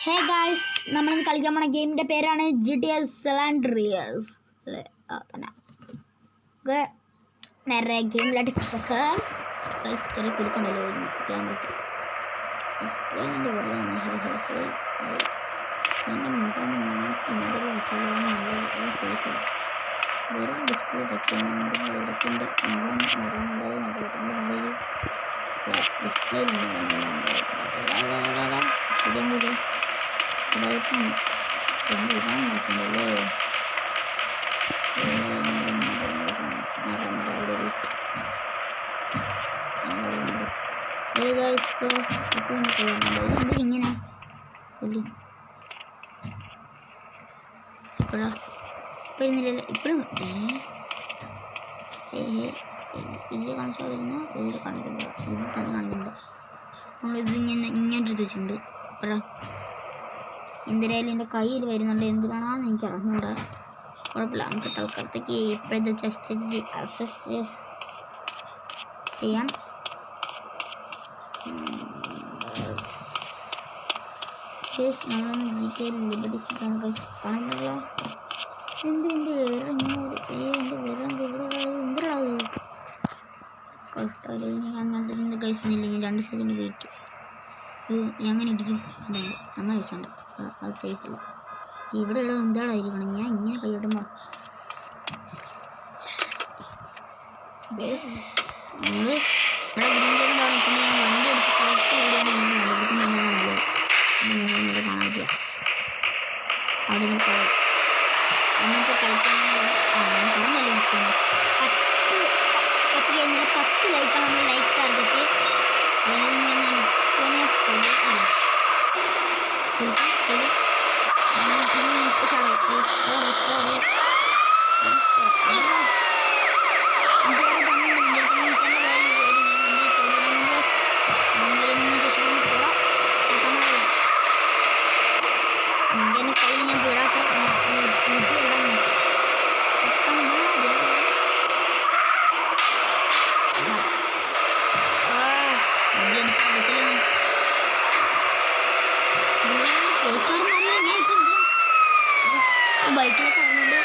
Hey guys, നമ്മളിന്ന് കളിക്കാൻ പോണ ഗെയിമിൻ്റെ പേരാണ് GTA San Andreas. നേരെ ഗെയിമിലായിട്ട് കിടക്കാം. ചെറിയ പിടിക്കണ്ടല്ലോ ക്യാമറ ഡിസ്പ്ലേൻ്റെ വെള്ളമാണ്. എൻ്റെ മുഖം മാറ്റി നല്ല വെച്ചാൽ സേഫ്. വെറും ഡിസ്പ്ലേ ടച്ച് ചെയ്യുന്നതിൻ്റെ ഇടത്തിൻ്റെ മുഖം മറന്നുണ്ടാവും. മാറി ഡിസ്പ്ലേ ശരിയാൻ കൂടി ഇതായിട്ടാണ് എൻ്റെ ഇതാണ് മാറ്റുണ്ടല്ലേ. ഇങ്ങനെ ഇപ്പോഴാ ഇപ്പോഴുന്നില്ലല്ലോ. ഇപ്പോഴും ഇതിൽ കാണിച്ചാൽ വരുന്ന ഇതിൽ കാണിക്കണ്ട, ഇതിൽ തന്നെ കാണിക്കണ്ട. നമ്മളിത് ഇങ്ങോട്ട് വെച്ചിട്ടുണ്ട്. ഇപ്പോഴാ എന്തിനായാലും എൻ്റെ കയ്യിൽ വരുന്നുണ്ട്. എന്തിനാണെന്ന് എനിക്ക് അറിഞ്ഞൂടാ. കുഴപ്പമില്ല, നമുക്ക് തൽക്കാലത്തേക്ക് ഇപ്പോഴത്തെ ജസ്റ്റ് അസസ് ചെയ്യാം. നമ്മളൊന്ന് GTA ലിബർട്ടി സിറ്റിയാണ് കാണുന്നില്ല. എൻ്റെ വേറെ എൻ്റെ വേറെ എന്തിനാണ് കഷ്ടം. ഞാൻ കണ്ടിട്ടുണ്ട് കഴിച്ചില്ല. ഞാൻ 2 സെക്കൻഡ് വെയിറ്റ് അങ്ങനെ ഇടിക്കും. അതുകൊണ്ട് അങ്ങനെ കഴിക്കണ്ട, അത് സേഫല്ല. ഇവിടെ ഉള്ള എന്താടായിരിക്കണം. ഞാൻ ഇങ്ങനെ കൈയിടുമ്പോൾ നമ്മൾ ഇവിടെ ഗ്രീൻ പിന്നെ ഞാൻ വണ്ടി എടുത്ത് ചവിട്ടി ഇവിടെയാണ് നല്ലത്. കാണാൻ പറ്റില്ല. അവിടെ നിന്ന് പോയി നമുക്ക് കളിക്കാൻ നല്ല ഇഷ്ടമാണ്. 10 ലൈക്കാണ് നമ്മൾ ലൈക്ക് ടാർഗറ്റ്. അതായത് നിങ്ങളൊന്നാണ് എൻ്റെ കയ്യിൽ ഞാൻ വിടാത്ത ബൈക്കിലൊക്കെ വരുന്നുണ്ട്.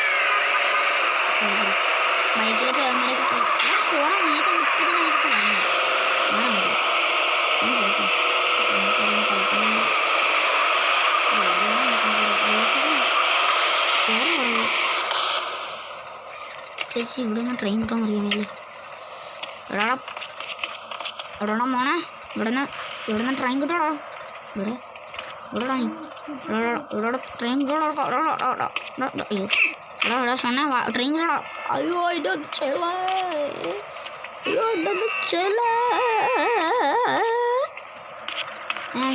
ബൈക്കിലൊക്കെ അവന്മാരൊക്കെ പോകണം. നീ തന്നെ എനിക്ക് ചേച്ചി ഇവിടെ നിന്ന് ട്രെയിൻ കിട്ടാൻ അറിയാമല്ലേ. എവിടെയാണോ മോനെ? ഇവിടുന്ന് ട്രെയിൻ കിട്ടോടോ. ഇവിടെ ട്രെയിൻ കിട്ടോടോ. സൊന്നെ ട്രെയിൻ കിട്ടോടോ. അയ്യോ ഇത്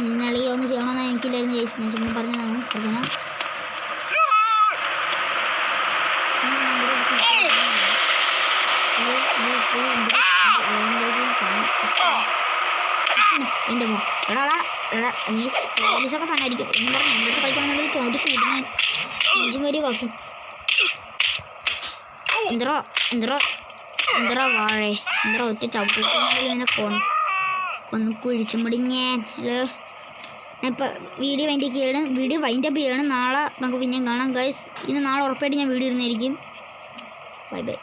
ഇന്നലെ ഒന്ന് ചെയ്യണമെന്ന് എനിക്കില്ലായിരുന്നു ചേച്ചി. ഞാൻ ചുമ്മാ പറഞ്ഞതാണ്. ചെറുക്കന എൻ്റെ മോ നീ പോലീസൊക്കെ തന്നെ ആയിരിക്കും എന്ന് പറഞ്ഞ് എൻ്റെ അടുത്ത് കളിക്കാൻ വേണ്ടി ചോദിച്ചു വിടുന്ന അഞ്ചും വരി കുഴപ്പം. എന്തറോ വാഴേ എന്തറോ ഒറ്റ ചവിട്ടിട്ടുണ്ടെങ്കിൽ ഇങ്ങനെ ഒന്ന് കുഴിച്ചും പിടിങ്ങാൻ. ഹലോ, ഞാൻ ഇപ്പോൾ വീഡിയോ വൈൻഡപ്പ് ചെയ്യണം. നാളെ നമുക്ക് പിന്നെയും കാണാം ഗൈസ്. ഇന്ന് നാളെ ഉറപ്പായിട്ട് ഞാൻ വീഡിയോ ഇരുന്നായിരിക്കും. Bye bye.